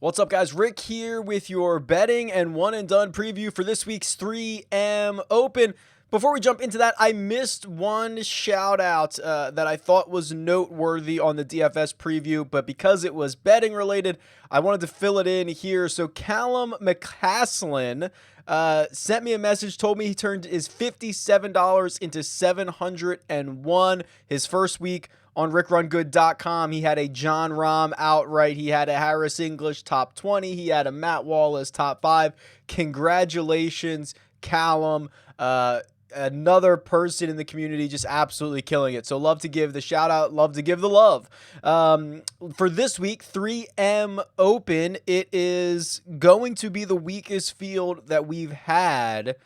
What's up, guys? Rick here with your betting and one and done preview for this week's 3M Open. Before we jump into that, I missed one shout out that I thought was noteworthy on the DFS preview, but because it was betting related, I wanted to fill it in here. So Callum McCaslin sent me a message, told me he turned his $57 into $701 his first week on RickRunGood.com. He had a John Rahm outright. He had a Harris English top 20. He had a Matt Wallace top 5. Congratulations, Callum. Another person in the community just absolutely killing it. So love to give the shout out, love to give the love. For this week, 3M Open, it is going to be the weakest field that we've had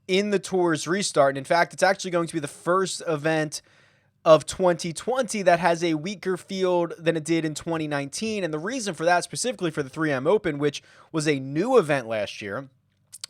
in the tour's restart. And in fact, it's actually going to be the first event of 2020 that has a weaker field than it did in 2019. And the reason for that, specifically for the 3M Open, which was a new event last year,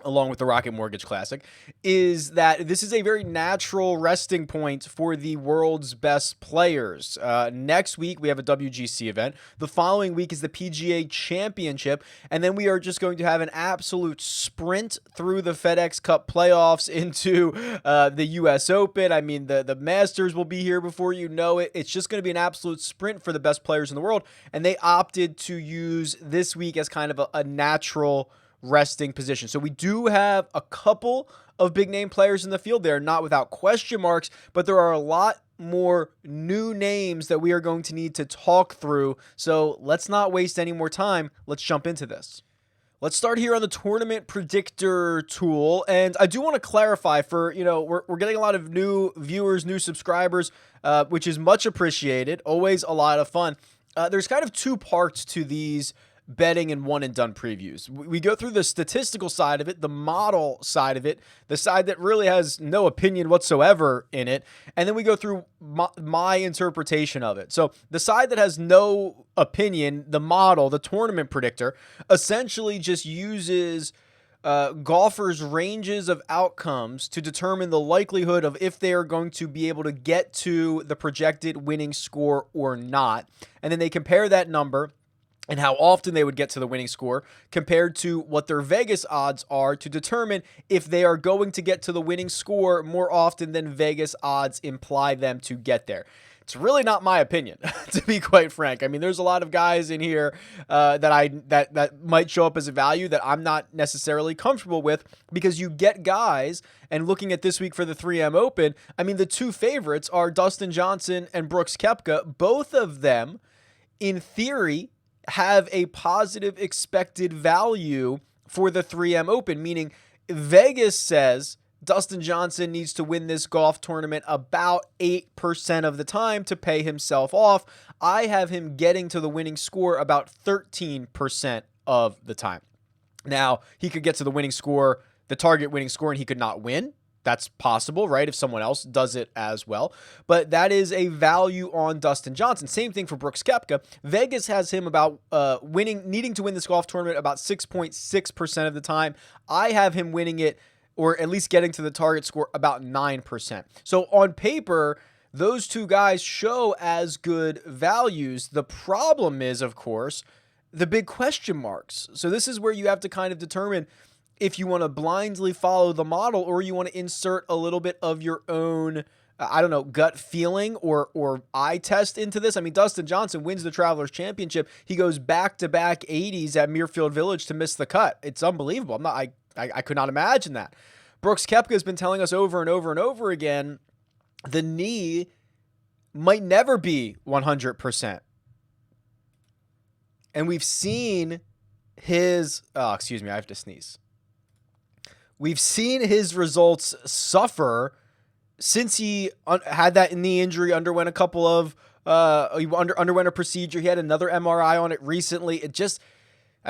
along with the Rocket Mortgage Classic, is that this is a very natural resting point for the world's best players. Next week, we have a WGC event. The following week is the PGA Championship. And then we are just going to have an absolute sprint through the FedEx Cup playoffs into the U.S. Open. I mean, the Masters will be here before you know it. It's just going to be an absolute sprint for the best players in the world. And they opted to use this week as kind of a natural resting position. So we do have a couple of big name players in the field. They're not without question marks, but there are a lot more new names that we are going to need to talk through. So let's not waste any more time. Let's jump into this. Let's start here on the tournament predictor tool. And I do want to clarify for, we're getting a lot of new viewers, new subscribers, which is much appreciated. Always a lot of fun. There's kind of two parts to these betting and one and done previews. We go through the statistical side of it, the model side of it, the side that really has no opinion whatsoever in it, and then we go through my interpretation of it. So the side that has no opinion, the model, the tournament predictor, essentially just uses golfers' ranges of outcomes to determine the likelihood of if they are going to be able to get to the projected winning score or not. And then they compare that number and how often they would get to the winning score compared to what their Vegas odds are to determine if they are going to get to the winning score more often than Vegas odds imply them to get there. It's really not my opinion, to be quite frank. I mean, there's a lot of guys in here that might show up as a value that I'm not necessarily comfortable with, because you get guys, and looking at this week for the 3M Open, I mean, the two favorites are Dustin Johnson and Brooks Koepka. Both of them, in theory, have a positive expected value for the 3M Open, meaning Vegas says Dustin Johnson needs to win this golf tournament about 8% of the time to pay himself off. I have him getting to the winning score about 13% of the time. Now, he could get to the winning score, the target winning score, and he could not win. That's possible, right? If someone else does it as well. But that is a value on Dustin Johnson. Same thing for Brooks Koepka. Vegas has him about needing to win this golf tournament about 6.6% of the time. I have him winning it, or at least getting to the target score, about 9%. So on paper, those two guys show as good values. The problem is, of course, the big question marks. So this is where you have to kind of determine if you want to blindly follow the model or you want to insert a little bit of your own, gut feeling or eye test into this. I mean, Dustin Johnson wins the Travelers Championship. He goes back-to-back 80s at Muirfield Village to miss the cut. It's unbelievable. I could not imagine that. Brooks Koepka has been telling us over and over and over again, the knee might never be 100%. And we've seen his, I have to sneeze. We've seen his results suffer since he had that knee injury, underwent a couple of, underwent a procedure. He had another MRI on it recently.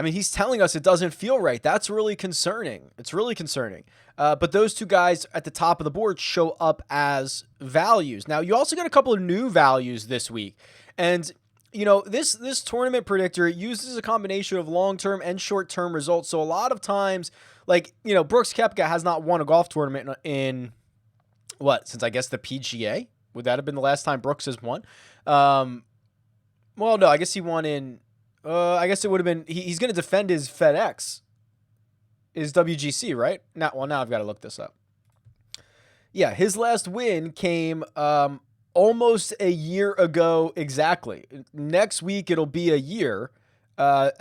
He's telling us it doesn't feel right. That's really concerning. It's really concerning. But those two guys at the top of the board show up as values. Now, you also got a couple of new values this week. And this tournament predictor uses a combination of long-term and short-term results. So a lot of times, Brooks Koepka has not won a golf tournament in since I guess the PGA? Would that have been the last time Brooks has won? Well, no, I guess he won in I guess it would have been, he's going to defend his FedEx, his WGC, right? Now I've got to look this up. Yeah, his last win came almost a year ago exactly. Next week, it'll be a year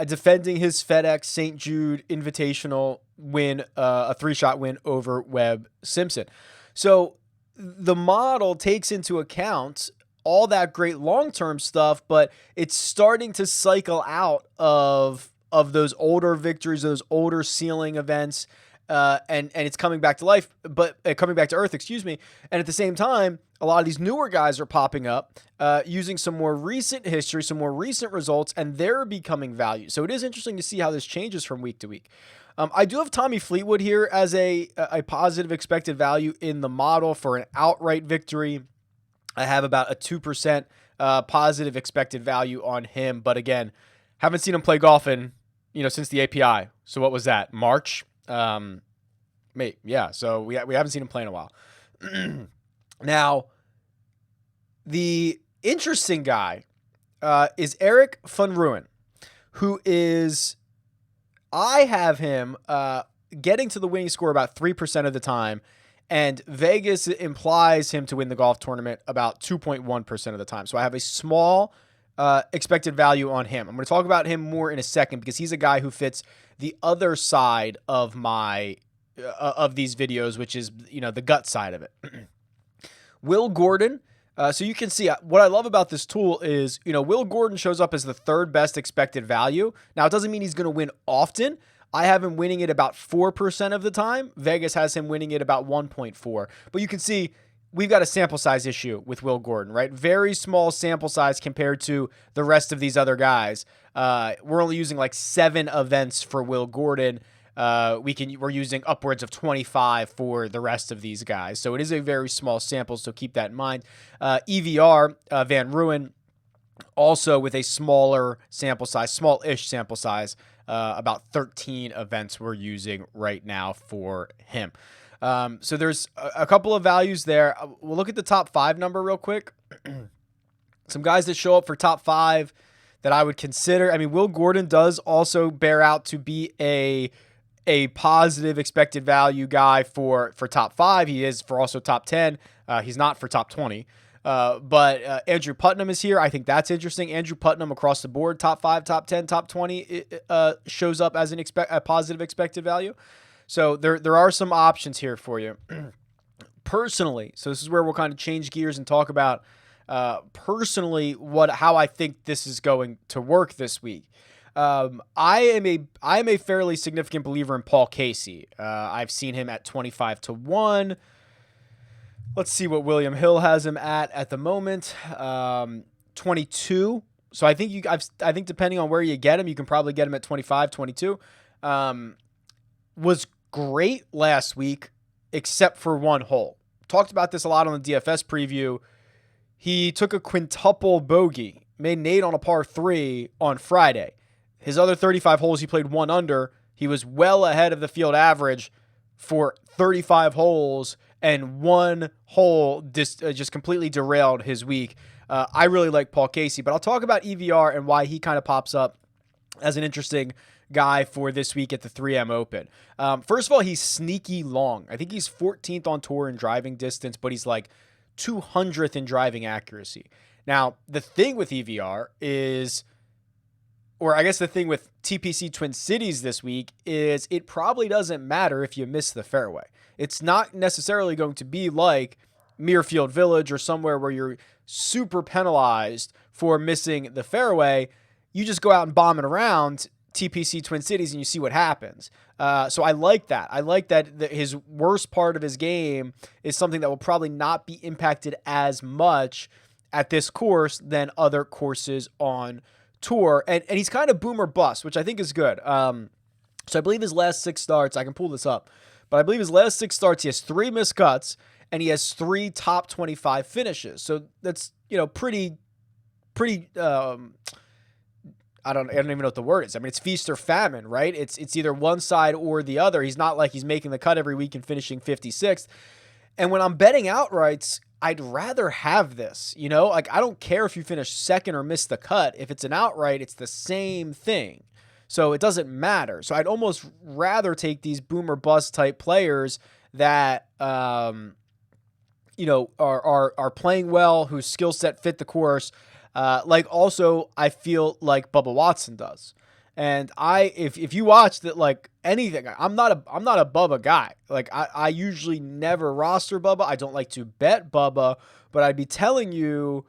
defending his FedEx St. Jude Invitational win, a 3-shot win over Webb Simpson. So the model takes into account all that great long-term stuff, but it's starting to cycle out of those older victories, those older ceiling events, and it's coming back to life, but coming back to earth, excuse me. And at the same time, a lot of these newer guys are popping up, using some more recent history, some more recent results, and they're becoming value. So it is interesting to see how this changes from week to week. I do have Tommy Fleetwood here as a positive expected value in the model for an outright victory. I have about a 2% positive expected value on him, but again, haven't seen him play golf in, since the API. So what was that? March? Yeah. So we haven't seen him play in a while. Now, the interesting guy is Eric van Rooyen, who is, I have him getting to the winning score about 3% of the time, and Vegas implies him to win the golf tournament about 2.1% of the time. So I have a small expected value on him. I'm going to talk about him more in a second because he's a guy who fits the other side of my of these videos, which is the gut side of it. Will Gordon. So you can see what I love about this tool is, Will Gordon shows up as the third best expected value. Now, it doesn't mean he's going to win often. I have him winning it about 4% of the time. Vegas has him winning it about 1.4. But you can see we've got a sample size issue with Will Gordon, right? Very small sample size compared to the rest of these other guys. We're only using like 7 events for Will Gordon. We're using upwards of 25 for the rest of these guys. So it is a very small sample, so keep that in mind. EVR, Van Rooyen, also with a smaller sample size, small-ish sample size, about 13 events we're using right now for him. So there's a couple of values there. We'll look at the top 5 number real quick. Some guys that show up for top 5 that I would consider. I mean, Will Gordon does also bear out to be a positive expected value guy for top 5. He is for also top 10. He's not for top 20. But Andrew Putnam is here. I think that's interesting. Andrew Putnam across the board, top 5, top 10, top 20, shows up as a positive expected value. So there are some options here for you. Personally, so this is where we'll kind of change gears and talk about personally how I think this is going to work this week. I am a fairly significant believer in Paul Casey. I've seen him at 25-1. Let's see what William Hill has him at the moment. 22. So I think I think depending on where you get him, you can probably get him at 25, 22. Was great last week, except for one hole. Talked about this a lot on the DFS preview. He took a quintuple bogey, made an 8 on a par 3 on Friday. His other 35 holes, he played 1 under. He was well ahead of the field average for 35 holes, and one hole just completely derailed his week. I really like Paul Casey, but I'll talk about EVR and why he kind of pops up as an interesting guy for this week at the 3M Open. First of all, he's sneaky long. I think he's 14th on tour in driving distance, but he's like 200th in driving accuracy. Now, the thing with EVR is, or I guess the thing with TPC Twin Cities this week is it probably doesn't matter if you miss the fairway. It's not necessarily going to be like Muirfield Village or somewhere where you're super penalized for missing the fairway. You just go out and bomb it around TPC Twin Cities and you see what happens. So I like that. I like that his worst part of his game is something that will probably not be impacted as much at this course than other courses on tour. And he's kind of boom or bust, which I think is good. So I believe his last 6 starts, I can pull this up, but I believe his last 6 starts, he has 3 missed cuts and he has 3 top 25 finishes. So that's, pretty, I don't even know what the word is. I mean, it's feast or famine, right? It's either one side or the other. He's not like he's making the cut every week and finishing 56th. And when I'm betting outrights, I'd rather have this, like I don't care if you finish second or miss the cut. If it's an outright, it's the same thing. So it doesn't matter. So I'd almost rather take these boom or bust type players that, are playing well, whose skill set fit the course. Like also I feel like Bubba Watson does. And if you watch that, like anything, I'm not a Bubba guy. Like I usually never roster Bubba. I don't like to bet Bubba, but I'd be telling you,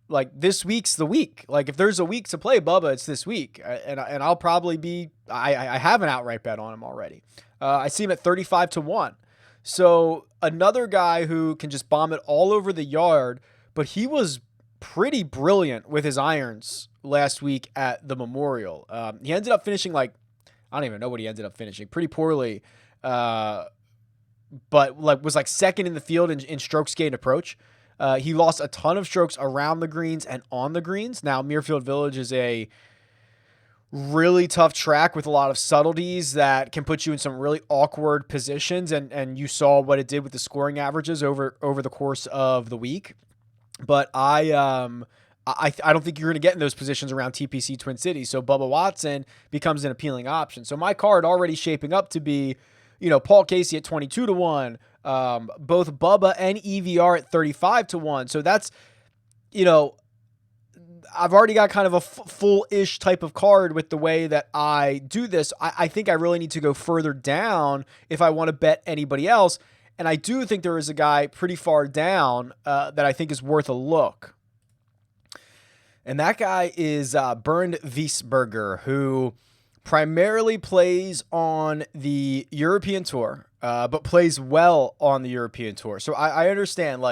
like, this week's the week. Like if there's a week to play Bubba, it's this week. And I'll probably be, I have an outright bet on him already. I see him at 35-1. So another guy who can just bomb it all over the yard, but he was pretty brilliant with his irons last week at the Memorial. He ended up finishing I don't even know what he ended up finishing, pretty poorly, but was second in the field in strokes gained approach. He lost a ton of strokes around the greens and on the greens. Now, Muirfield Village is a really tough track with a lot of subtleties that can put you in some really awkward positions, and you saw what it did with the scoring averages over the course of the week. But I don't think you're going to get in those positions around TPC Twin Cities. So Bubba Watson becomes an appealing option. So my card already shaping up to be, Paul Casey at 22-1, both Bubba and EVR at 35-1. So that's, I've already got kind of a full-ish type of card with the way that I do this. I think I really need to go further down if I want to bet anybody else. And I do think there is a guy pretty far down that I think is worth a look. And that guy is Bernd Wiesberger, who primarily plays on the European Tour, but plays well on the European Tour. So I understand,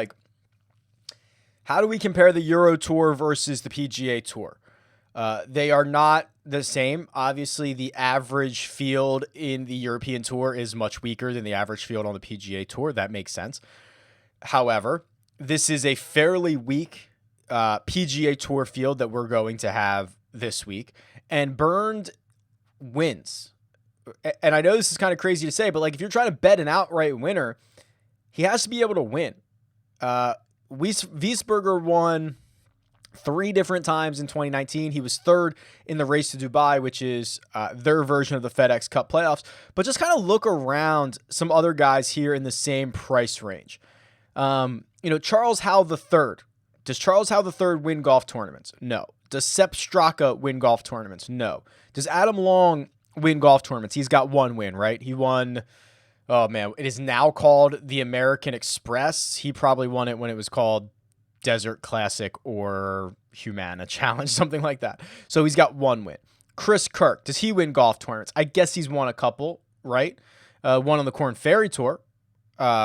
how do we compare the Euro Tour versus the PGA Tour? They are not the same. Obviously, the average field in the European Tour is much weaker than the average field on the PGA Tour. That makes sense. However, this is a fairly weak PGA Tour field that we're going to have this week. And Bernd wins. And I know this is kind of crazy to say, but if you're trying to bet an outright winner, he has to be able to win. Wiesberger won 3 different times in 2019. He was third in the Race to Dubai, which is their version of the FedEx Cup playoffs. But just kind of look around some other guys here in the same price range. Charles Howell III. Does Charles Howell III win golf tournaments? No. Does Sepp Straka win golf tournaments? No. Does Adam Long win golf tournaments? He's got 1 win, right? He won... Oh, man. It is now called the American Express. He probably won it when it was called Desert Classic or Humana Challenge, something like that. So he's got 1 win. Chris Kirk, does he win golf tournaments? I guess he's won a couple, right? One on the Korn Ferry Tour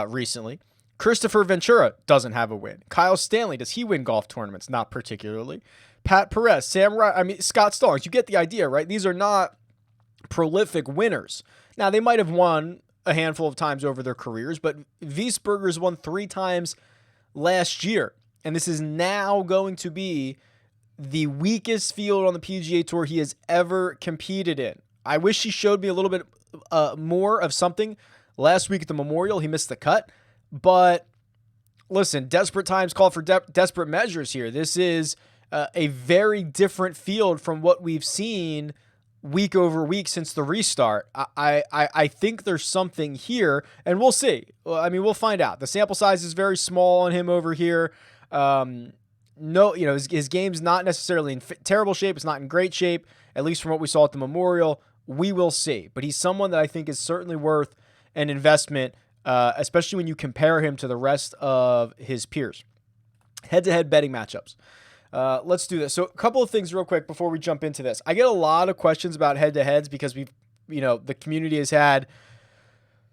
recently. Christopher Ventura doesn't have a win. Kyle Stanley, does he win golf tournaments? Not particularly. Pat Perez, Scott Stallings. You get the idea, right? These are not prolific winners. Now, they might have won a handful of times over their careers, but Wiesberger's won 3 times last year. And this is now going to be the weakest field on the PGA Tour he has ever competed in. I wish he showed me a little bit more of something last week at the Memorial. He missed the cut. But listen, desperate times call for desperate measures here. This is a very different field from what we've seen week over week since the restart. I think there's something here, and we'll see. We'll find out. The sample size is very small on him over here. His game's not necessarily in terrible shape. It's not in great shape, at least from what we saw at the Memorial. We will see. But he's someone that I think is certainly worth an investment, especially when you compare him to the rest of his peers. Head-to-head betting matchups. Let's do this. So a couple of things real quick before we jump into this. I get a lot of questions about head-to-heads because the community has had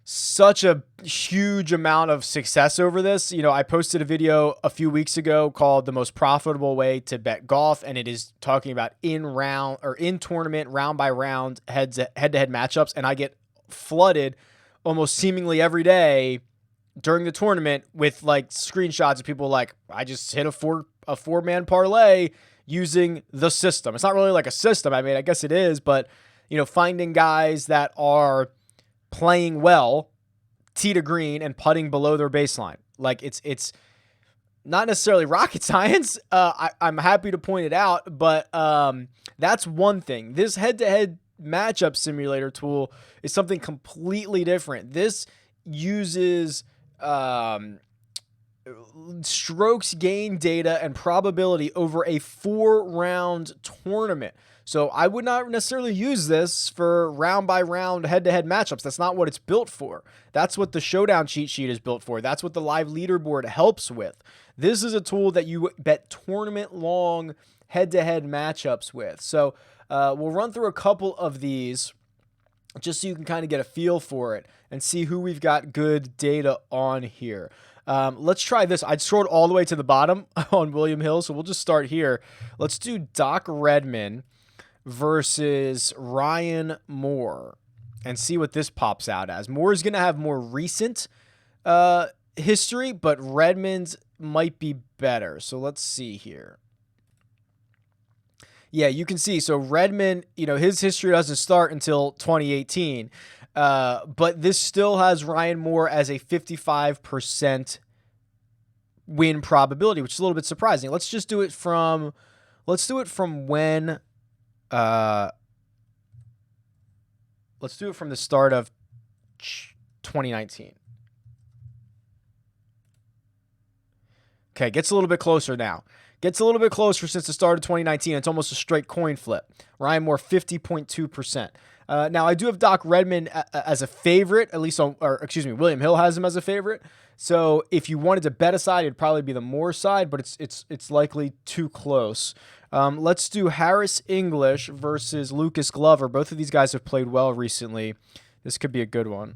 such a huge amount of success over this. I posted a video a few weeks ago called The Most Profitable Way to Bet Golf, and it is talking about in tournament, round by round, head-to-head matchups, and I get flooded almost seemingly every day during the tournament with screenshots of people I just hit a four-man parlay using the system. It's not really like a system. I guess it is, but finding guys that are playing well, tee to green, and putting below their baseline. Like it's not necessarily rocket science. I'm happy to point it out, but that's one thing. This head-to-head matchup simulator tool is something completely different. This uses strokes gain data and probability over a 4-round tournament. So I would not necessarily use this for round by round head-to-head matchups. That's not what it's built for. That's what the Showdown cheat sheet is built for. That's what the live leaderboard helps with. This is a tool that you bet tournament-long head-to-head matchups with. So we'll run through a couple of these just so you can kind of get a feel for it and see who we've got good data on here. Let's try this. I scrolled all the way to the bottom on William Hill, so we'll just start here. Let's do Doc Redman versus Ryan Moore and see what this pops out as. Moore is going to have more recent history, but Redmond's might be better. So let's see here. Yeah, you can see. So Redmond, his history doesn't start until 2018. But this still has Ryan Moore as a 55% win probability, which is a little bit surprising. Let's do it from when, let's do it from the start of 2019. Okay, gets a little bit closer now. Gets a little bit closer since the start of 2019. It's almost a straight coin flip. Ryan Moore, 50.2%. Now, I do have Doc Redman as a favorite, at least William Hill has him as a favorite. So if you wanted to bet a side, it'd probably be the Moore side, but it's likely too close. Let's do Harris English versus Lucas Glover. Both of these guys have played well recently. This could be a good one.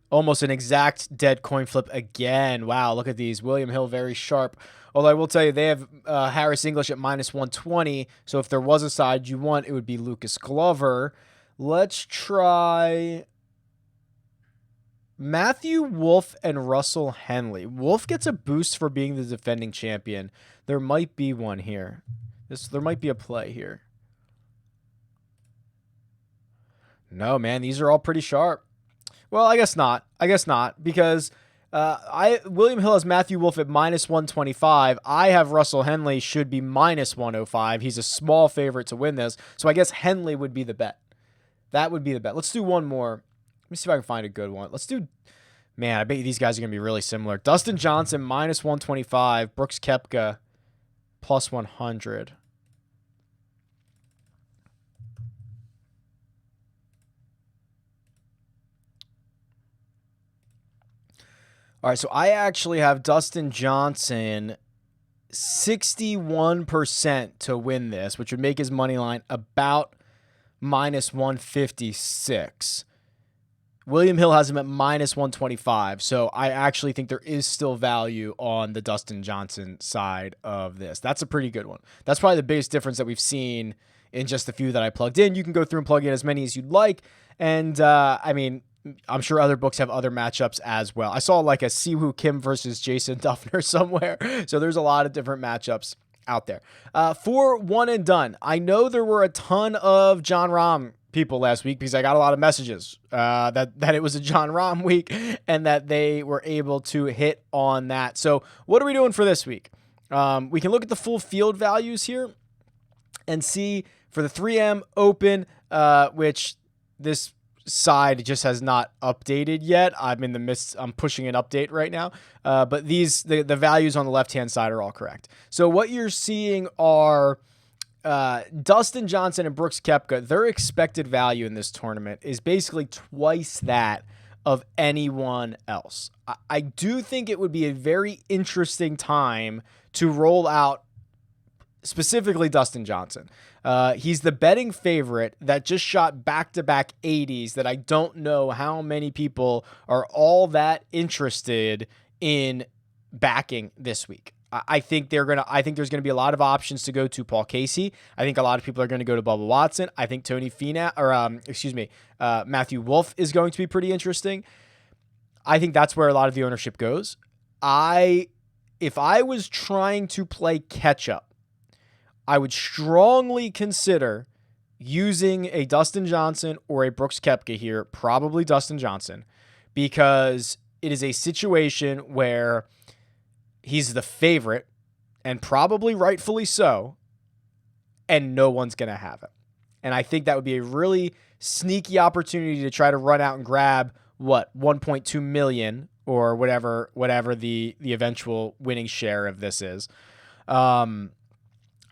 Almost an exact dead coin flip again. Wow, look at these. William Hill very sharp. Although I will tell you, they have Harris English at -120. So if there was a side you want, it would be Lucas Glover. Let's try Matthew Wolff and Russell Henley. Wolff gets a boost for being the defending champion. There might be one here. There might be a play here. No, man, these are all pretty sharp. Well, I guess not. Because William Hill has Matthew Wolff at -125. I have Russell Henley should be -105. He's a small favorite to win this. So I guess Henley would be the bet. That would be the bet. Let's do one more. Let me see if I can find a good one. Let's do, man, I bet you these guys are going to be really similar. Dustin Johnson, -125. Brooks Koepka, +100. All right, so I actually have Dustin Johnson 61% to win this, which would make his money line about -156. William Hill has him at -125, so I actually think there is still value on the Dustin Johnson side of this. That's a pretty good one. That's probably the biggest difference that we've seen in just the few that I plugged in. You can go through and plug in as many as you'd like, and I'm sure other books have other matchups as well. I saw like a Siwoo Kim versus Jason Duffner somewhere. So there's a lot of different matchups out there. For one and done, I know there were a ton of John Rahm people last week because I got a lot of messages that it was a John Rahm week and that they were able to hit on that. So what are we doing for this week? We can look at the full field values here and see for the 3M Open, which this side just has not updated yet. I'm in the midst. I'm pushing an update right now. But the values on the left-hand side are all correct. So what you're seeing are Dustin Johnson and Brooks Koepka. Their expected value in this tournament is basically twice that of anyone else. I do think it would be a very interesting time to roll out specifically Dustin Johnson. He's the betting favorite that just shot back-to-back 80s that I don't know how many people are all that interested in backing this week. I think there's going to be a lot of options to go to Paul Casey. I think a lot of people are going to go to Bubba Watson. I think Matthew Wolff is going to be pretty interesting. I think that's where a lot of the ownership goes. If I was trying to play catch-up, I would strongly consider using a Dustin Johnson or a Brooks Koepka here, probably Dustin Johnson, because it is a situation where he's the favorite, and probably rightfully so, and no one's going to have it. And I think that would be a really sneaky opportunity to try to run out and grab, 1.2 million or whatever the eventual winning share of this is.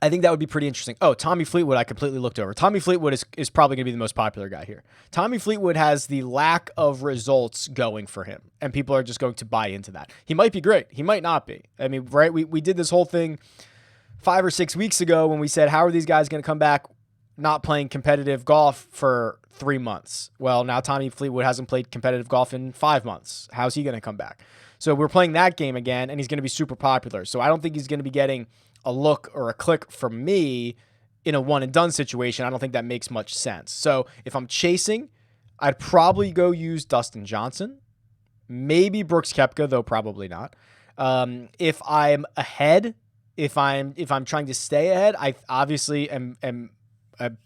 I think that would be pretty interesting. Oh, Tommy Fleetwood, I completely looked over. Tommy Fleetwood is probably going to be the most popular guy here. Tommy Fleetwood has the lack of results going for him, and people are just going to buy into that. He might be great. He might not be. I mean, right? We did this whole thing 5 or 6 weeks ago when we said, how are these guys going to come back not playing competitive golf for 3 months? Well, now Tommy Fleetwood hasn't played competitive golf in 5 months. How's he going to come back? So we're playing that game again, and he's going to be super popular. So I don't think he's going to be getting a look or a click from me in a one and done situation. I don't think that makes much sense. So if I'm chasing, I'd probably go use Dustin Johnson, maybe Brooks Koepka, though probably not. If I'm ahead, if I'm trying to stay ahead, I obviously am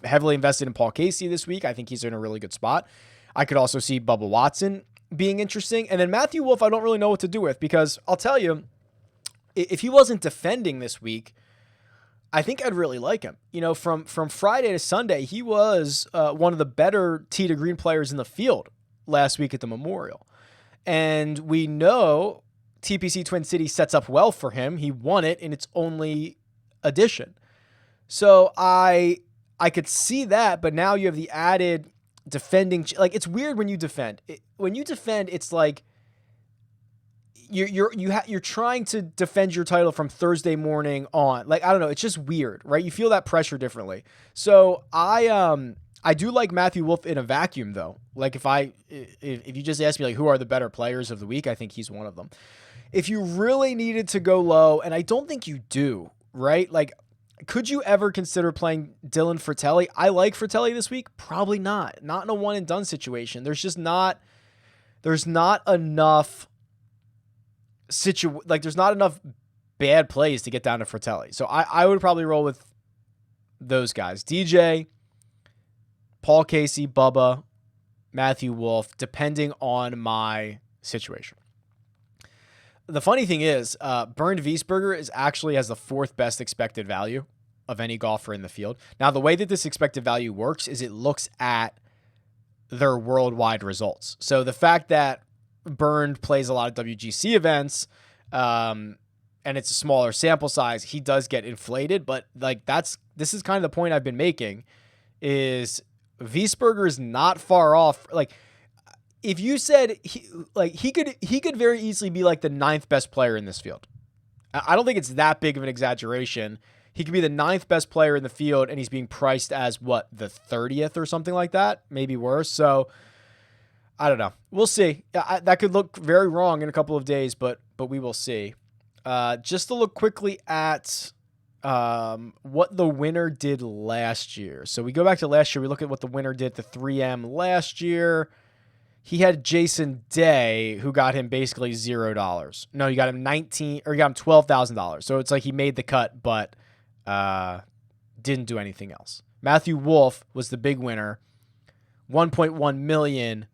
heavily invested in Paul Casey this week. I think he's in a really good spot. I could also see Bubba Watson being interesting. And then Matthew Wolff, I don't really know what to do with, because I'll tell you, if he wasn't defending this week, I think I'd really like him. You know, from Friday to Sunday, he was one of the better tee to green players in the field last week at the Memorial. And we know TPC Twin Cities sets up well for him. He won it in its only edition. So I could see that, but now you have the added defending. Like, it's weird when you defend. When you defend, it's like you're trying to defend your title from Thursday morning on. Like, I don't know, it's just weird, right? You feel that pressure differently. So I do like Matthew Wolff in a vacuum, though. Like, if you just ask me, like, who are the better players of the week, I think he's one of them. If you really needed to go low, and I don't think you do, right? Like, could you ever consider playing Dylan Fratelli? I like Fratelli this week. Probably not. Not in a one and done situation. There's not enough there's not enough bad plays to get down to Fratelli. So I would probably roll with those guys. DJ, Paul Casey, Bubba, Matthew Wolff, depending on my situation. The funny thing is, Bernd Wiesberger actually has the 4th best expected value of any golfer in the field. Now, the way that this expected value works is it looks at their worldwide results. So the fact that Bernd plays a lot of WGC events, and it's a smaller sample size, he does get inflated. But like, this is kind of the point I've been making, is Wiesberger is not far off. Like, if you said he could very easily be like the 9th best player in this field. I don't think it's that big of an exaggeration. He could be the 9th best player in the field, and he's being priced as the 30th or something like that, maybe worse. So I don't know. We'll see. That could look very wrong in a couple of days, but we will see. Just to look quickly at what the winner did last year. So we go back to last year. We look at what the winner did to 3M last year. He had Jason Day, who got him basically $0. No, you got him $12,000. So it's like he made the cut, but didn't do anything else. Matthew Wolff was the big winner, 1.1 million.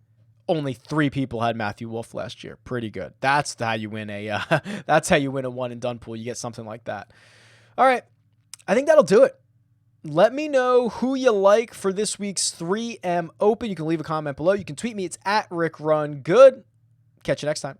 Only 3 people had Matthew Wolff last year. Pretty good. That's how you win a one and done pool. You get something like that. All right, I think that'll do it. Let me know who you like for this week's 3M Open. You can leave a comment below. You can tweet me. It's @RickRunGood. Catch you next time.